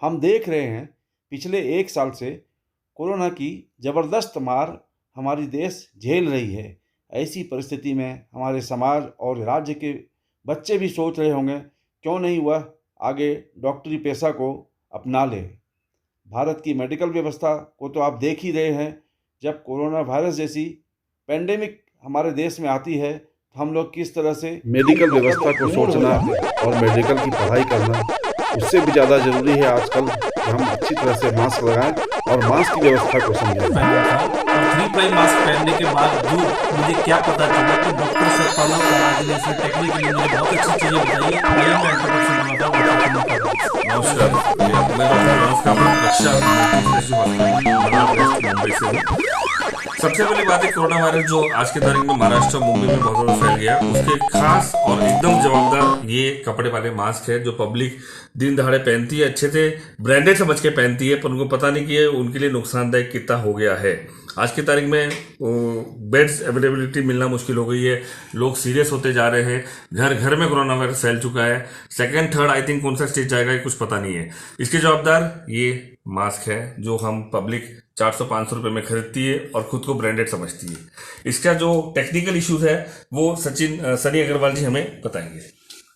हम देख रहे हैं पिछले 1 साल से कोरोना की ज़बरदस्त मार हमारी देश झेल रही है। ऐसी परिस्थिति में हमारे समाज और राज्य के बच्चे भी सोच रहे होंगे क्यों नहीं वह आगे डॉक्टरी पेशा को अपना ले। भारत की मेडिकल व्यवस्था को तो आप देख ही रहे हैं। जब कोरोना वायरस जैसी पैंडेमिक हमारे देश में आती है तो हम लोग किस तरह से मेडिकल व्यवस्था को सोचना और मेडिकल की पढ़ाई करना, उससे भी ज़्यादा ज़रूरी है आजकल कि हम अच्छी तरह से मास्क लगाएं और मास्क की व्यवस्था को समझें। पहना था और 3 ply मास्क पहनने के बाद जो मुझे क्या पता चला तो डॉक्टर से फॉलो करा के जैसे टेक्निकली मुझे बहुत अच्छी चीज़ें बताई। आइए मैं इंट्रोडक्शन बनाता हूँ। नमस्कार, मैं डॉक्टर मुंबई से हूँ। सबसे पहली बात है, कोरोना वायरस जो आज के तारीख में महाराष्ट्र मुंबई में बहुत ज्यादा फैल गया, उसके खास और एकदम जवाबदार ये कपड़े वाले मास्क है जो पब्लिक दिन दहाड़े पहनती है, अच्छे से ब्रांडेड समझ के पहनती है, पर उनको पता नहीं कि ये उनके लिए नुकसानदायक कितना हो गया है। आज की तारीख में बेड्स अवेलेबिलिटी मिलना मुश्किल हो गई है, लोग सीरियस होते जा रहे हैं, घर घर में कोरोना वायरस फैल चुका है। सेकंड थर्ड आई थिंक कौन सा स्टेज जाएगा ये कुछ पता नहीं है। इसके जवाबदार ये मास्क है जो हम पब्लिक 400-500 रुपए में खरीदती है और खुद को ब्रांडेड समझती है। इसका जो टेक्निकल इश्यूज है वो सनी अग्रवाल जी हमें बताएंगे।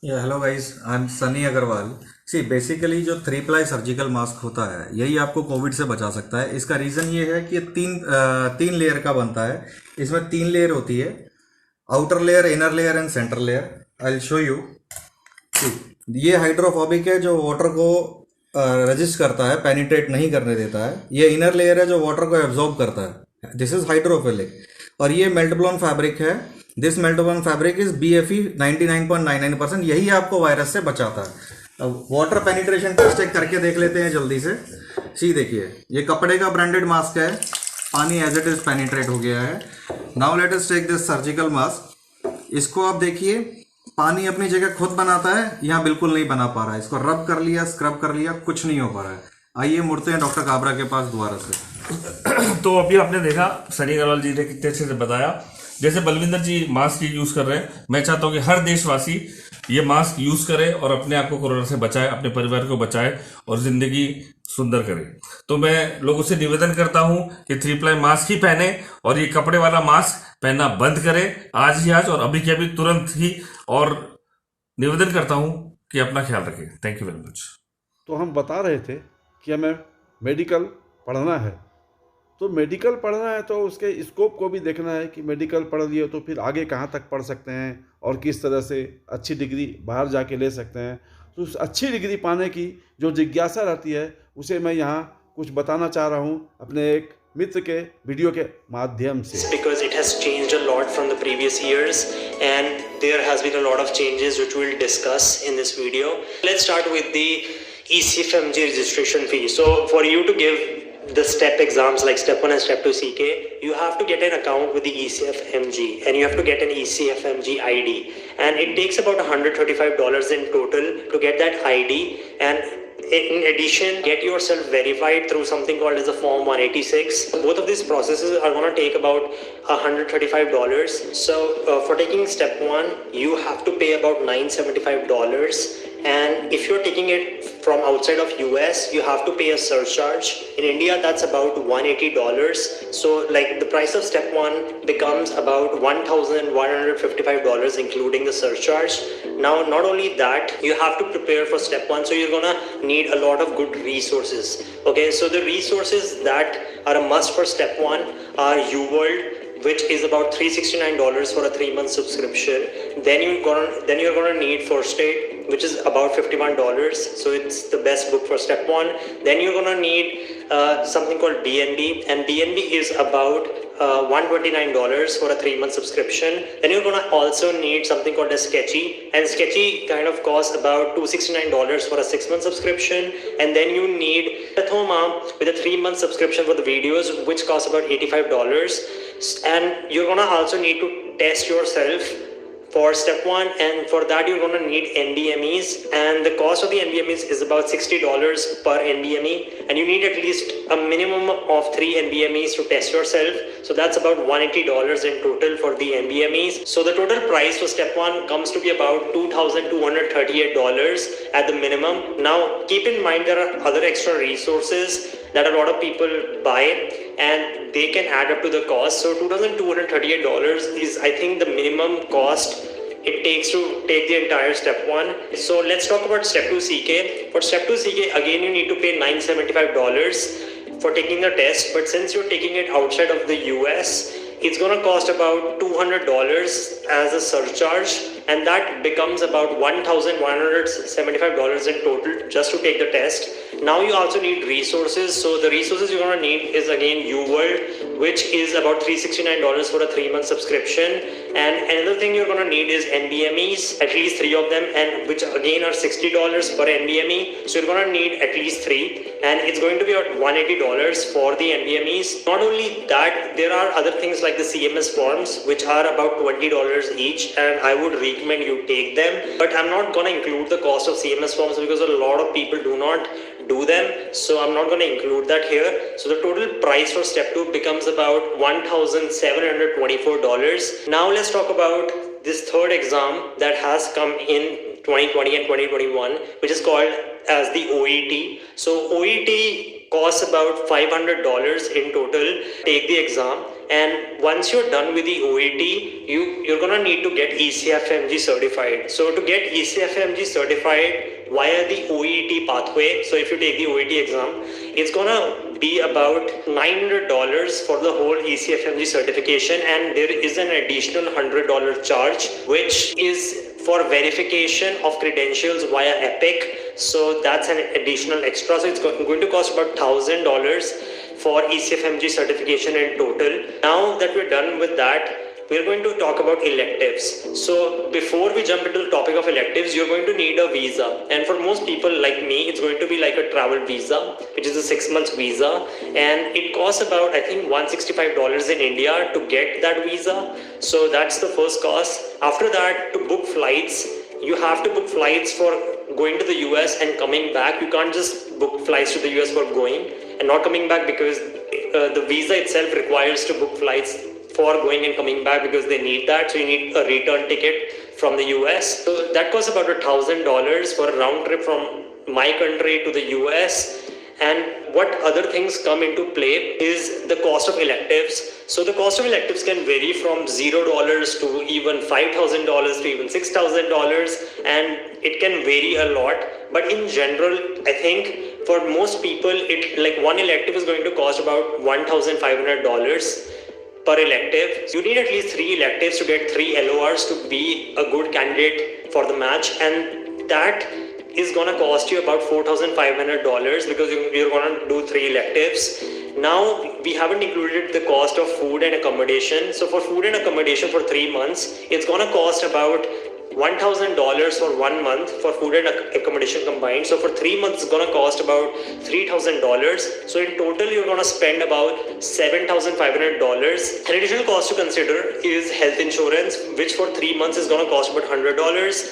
Hello guys, I am Sunny Agrawal. See basically जो 3 ply सर्जिकल मास्क होता है यही आपको कोविड से बचा सकता है। इसका रीज़न ये है कि ये तीन लेयर का बनता है। इसमें 3 लेयर होती है, outer layer, inner layer and centre layer. I will show you. ये हाइड्रोफोबिक है जो वाटर को रेजिस्ट करता है, पेनिट्रेट नहीं करने देता है। ये इनर लेयर है जो वाटर को एब्जॉर्ब करता है, दिस इज हाइड्रोफिलिक। और ये मेल्टब्लॉन फैब्रिक है। दिस मेल्टब्लॉन फैब्रिक इज BFE 99.99%, यही आपको वायरस से बचाता है। अब वाटर पेनिट्रेशन टेस्ट एक करके देख लेते हैं जल्दी से। सी देखिए, ये कपड़े का ब्रांडेड मास्क है, पानी एज इट इज पेनिट्रेट हो गया है। Now let us take this surgical mask. इसको आप देखिए, पानी अपनी जगह खुद बनाता है, यहाँ बिल्कुल नहीं बना पा रहा है। इसको रब कर लिया, स्क्रब कर लिया, कुछ नहीं हो पा रहा है। आइए मुड़ते हैं डॉक्टर काबरा के पास दोबारा से। तो अभी आपने देखा सनी अग्रवाल जी ने कितने अच्छे से बताया। जैसे बलविंदर जी मास्क यूज कर रहे हैं, मैं चाहता हूं कि हर देशवासी ये मास्क यूज करे और अपने आप को कोरोना से बचाए, अपने परिवार को बचाए और जिंदगी सुंदर करे। तो मैं लोगों से निवेदन करता हूं कि 3 ply मास्क ही पहने और ये कपड़े वाला मास्क पहनना बंद करें आज ही, आज और अभी के अभी तुरंत ही। और निवेदन करता हूं कि अपना ख्याल रखें। Thank you very much. तो हम बता रहे थे कि हमें मेडिकल पढ़ना है, तो मेडिकल पढ़ना है तो उसके स्कोप को भी देखना है कि मेडिकल पढ़ लिए तो फिर आगे कहाँ तक पढ़ सकते हैं और किस तरह से अच्छी डिग्री बाहर जाके ले सकते हैं। तो उस अच्छी डिग्री पाने की जो जिज्ञासा रहती है उसे मैं यहाँ कुछ बताना चाह रहा हूँ अपने एक मित्र के वीडियो के माध्यम से। Because it has changed a lot from the previous years and there has been a lot of changes which we'll discuss in this video. Let's start with the ECFMG registration fee. So for you to give the step exams like step 1 and step 2 CK, you have to get an account with the ECFMG and you have to get an ECFMG ID, and it takes about $135 in total to get that ID. And in addition, get yourself verified through something called as a Form 186. Both of these processes are going to take about $135. So for taking step 1, you have to pay about $975. And if you're taking it from outside of US, you have to pay a surcharge. In India, that's about $180. So like the price of step 1 becomes about $1,155 including the surcharge. Now, not only that, you have to prepare for step 1. So you're gonna need a lot of good resources. Okay, so the resources that are a must for step 1 are UWorld, which is about $369 for a 3-month subscription. Then you're gonna need First Aid, which is about $51. So it's the best book for step 1. Then you're gonna need something called BNB, and BNB is about $129 for a 3-month subscription. Then you're gonna also need something called a Sketchy, and Sketchy kind of costs about $269 for a 6-month subscription. And then you need Pathoma with a 3-month subscription for the videos, which costs about $85. And you're gonna also need to test yourself for step 1, and for that you're going to need NBMEs, and the cost of the NBMEs is about $60 per NBME, and you need at least a minimum of 3 NBMEs to test yourself, so that's about $180 in total for the NBMEs. So the total price for step 1 comes to be about $2,238 at the minimum. Now keep in mind there are other extra resources that a lot of people buy, and they can add up to the cost. So $2,238 is, I think, the minimum cost it takes to take the entire step 1. So let's talk about step 2 CK. For step 2 CK, again you need to pay $975 for taking the test, but since you're taking it outside of the US, it's going to cost about $200 as a surcharge, and that becomes about $1,175 in total just to take the test. Now you also need resources. So the resources you're going to need is again UWorld, which is about $369 for a 3-month subscription. And another thing you're going to need is NBMEs, at least 3 of them, and which again are $60 per NBME. So you're going to need at least 3, and it's going to be about $180 for the NBMEs. Not only that, there are other things like the CMS forms, which are about $20 each, and I would recommend you take them. But I'm not going to include the cost of CMS forms because a lot of people do not do them, so I'm not going to include that here. So the total price for step 2 becomes about $1,724. Now let's talk about this third exam that has come in 2020 and 2021, which is called as the OET. So OET costs about $500 in total. Take the exam, and once you're done with the OET, you're gonna need to get ECFMG certified. So to get ECFMG certified via the OET pathway, so if you take the OET exam, it's gonna be about $900 for the whole ECFMG certification, and there is an additional $100 charge, which is for verification of credentials via Epic. So that's an additional extra. So it's going to cost about $1,000 for ECFMG certification in total. Now that we're done with that, we're going to talk about electives. So before we jump into the topic of electives, you're going to need a visa. And for most people like me, it's going to be like a travel visa, which is a 6 months visa. And it costs about, I think, $165 in India to get that visa. So that's the first cost. After that, to book flights, you have to book flights for going to the US and coming back. You can't just book flights to the US for going and not coming back, because the visa itself requires to book flights for going and coming back, because they need that. So you need a return ticket from the US. So that costs about $1,000 for a round trip from my country to the US. And what other things come into play is the cost of electives. So the cost of electives can vary from $0 to even $5,000 to even $6,000, and it can vary a lot. But in general, I think for most people, one elective is going to cost about $1,500 per elective. You need at least 3 electives to get 3 LORs to be a good candidate for the match, and that is going to cost you about $4,500 because you're going to do 3 electives. Now we haven't included the cost of food and accommodation. So for food and accommodation for 3 months, it's going to cost about $1,000 for 1 month for food and accommodation combined. So for 3 months, it's going to cost about $3,000. So in total, you're going to spend about $7,500. An additional cost to consider is health insurance, which for 3 months is going to cost about $100.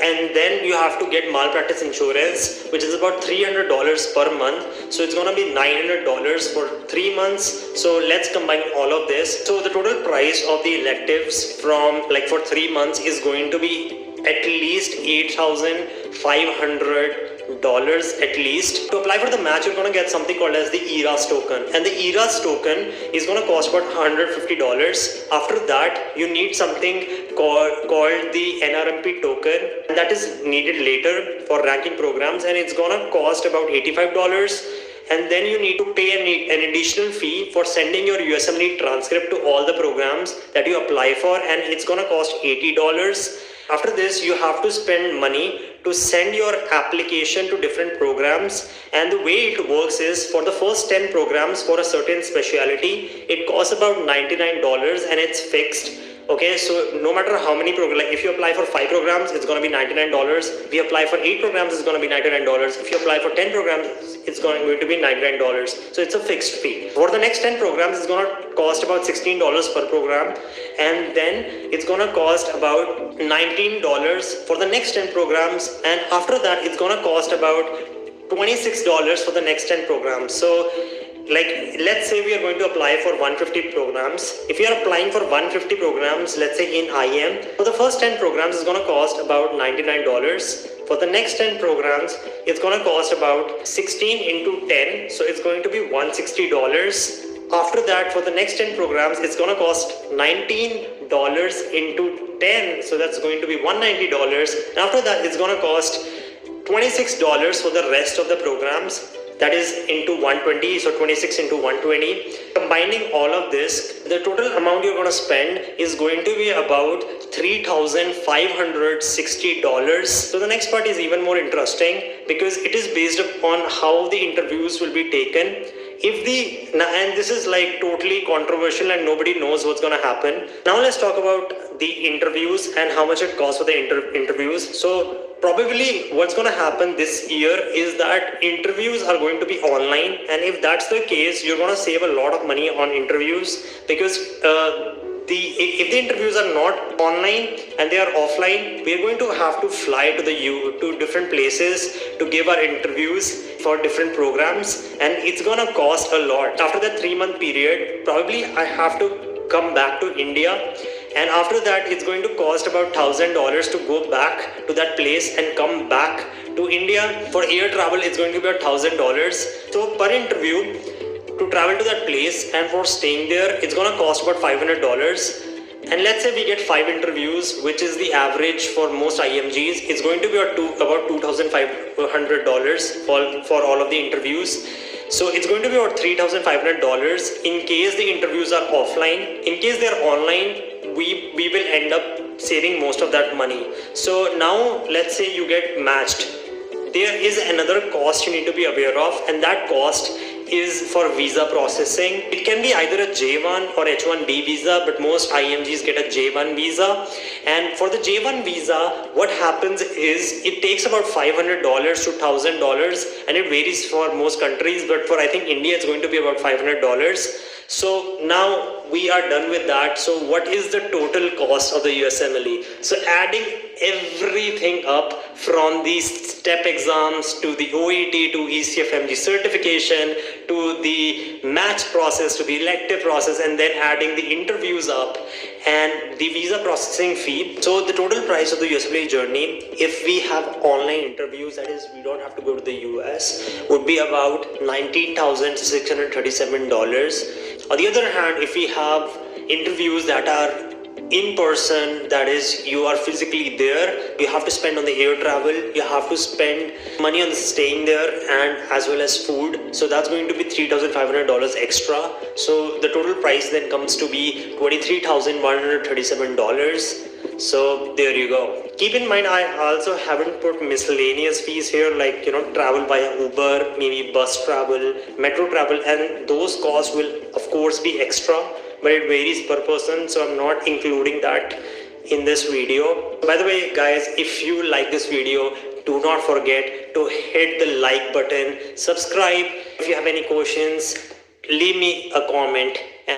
And then you have to get malpractice insurance, which is about $300 per month. So it's going to be $900 for 3 months. So let's combine all of this. So the total price of the electives for 3 months is going to be at least $8,500 at least. To apply for the match, you're going to get something called as the ERAS token, and the ERAS token is going to cost about $150. After that, you need something called the NRMP token, and that is needed later for ranking programs, and it's going to cost about $85. And then you need to pay an additional fee for sending your USMLE transcript to all the programs that you apply for, and it's going to cost $80. After this, you have to spend money to send your application to different programs, and the way it works is for the first 10 programs for a certain specialty, it costs about $99 and it's fixed. Okay, so no matter how many programs, like if you apply for 5 programs, it's going to be $99. If you apply for 8 programs, it's going to be $99. If you apply for 10 programs, it's going to be $99. So it's a fixed fee. For the next 10 programs, it's going to cost about $16 per program, and then it's going to cost about $19 for the next 10 programs, and after that, it's going to cost about $26 for the next 10 programs. So like, let's say we are going to apply for 150 programs. If you are applying for 150 programs, let's say in IM, for the first 10 programs, it's going to cost about $99. For the next 10 programs, it's going to cost about 16 into 10. So it's going to be $160. After that, for the next 10 programs, it's going to cost $19 into 10. So that's going to be $190. And after that, it's going to cost $26 for the rest of the programs. That is into 120, so 26 into 120. Combining all of this, the total amount you're going to spend is going to be about $3,560. So the next part is even more interesting because it is based upon how the interviews will be taken. And this is like totally controversial and nobody knows what's going to happen. Now let's talk about the interviews and how much it costs for the interviews. So probably what's going to happen this year is that interviews are going to be online, and if that's the case, you're going to save a lot of money on interviews because if the interviews are not online and they are offline, we're going to have to fly to different places to give our interviews for different programs, and it's going to cost a lot. After that 3-month period, probably I have to come back to India, and after that it's going to cost about $1,000 to go back to that place and come back to India. For air travel, it's going to be about $1,000. So per interview, to travel to that place and for staying there, it's going to cost about $500. And let's say we get 5 interviews, which is the average for most IMGs. It's going to be about $2,500 for all of the interviews. So it's going to be about $3,500 in case the interviews are offline. In case they're online, we will end up saving most of that money. So now let's say you get matched. There is another cost you need to be aware of, and that cost is for visa processing. It can be either a J1 or H1B visa, but most IMGs get a J1 visa. And for the J1 visa, what happens is it takes about $500 to $1,000, and it varies for most countries, but for I think India it's going to be about $500. So now we are done with that. So what is the total cost of the USMLE? So adding everything up from the step exams to the OET to ECFMG certification to the match process to the elective process, and then adding the interviews up and the visa processing fee. So the total price of the USMLE journey, if we have online interviews, that is we don't have to go to the US, would be about $19,637. On the other hand, if we have interviews that are in person, that is you are physically there, you have to spend on the air travel, you have to spend money on staying there and as well as food. So that's going to be $3,500 extra. So the total price then comes to be $23,137. So there you go. Keep in mind, I also haven't put miscellaneous fees here, like, travel via Uber, maybe bus travel, metro travel, and those costs will of course be extra, but it varies per person. So I'm not including that in this video. By the way, guys, if you like this video, do not forget to hit the like button, subscribe. If you have any questions, leave me a comment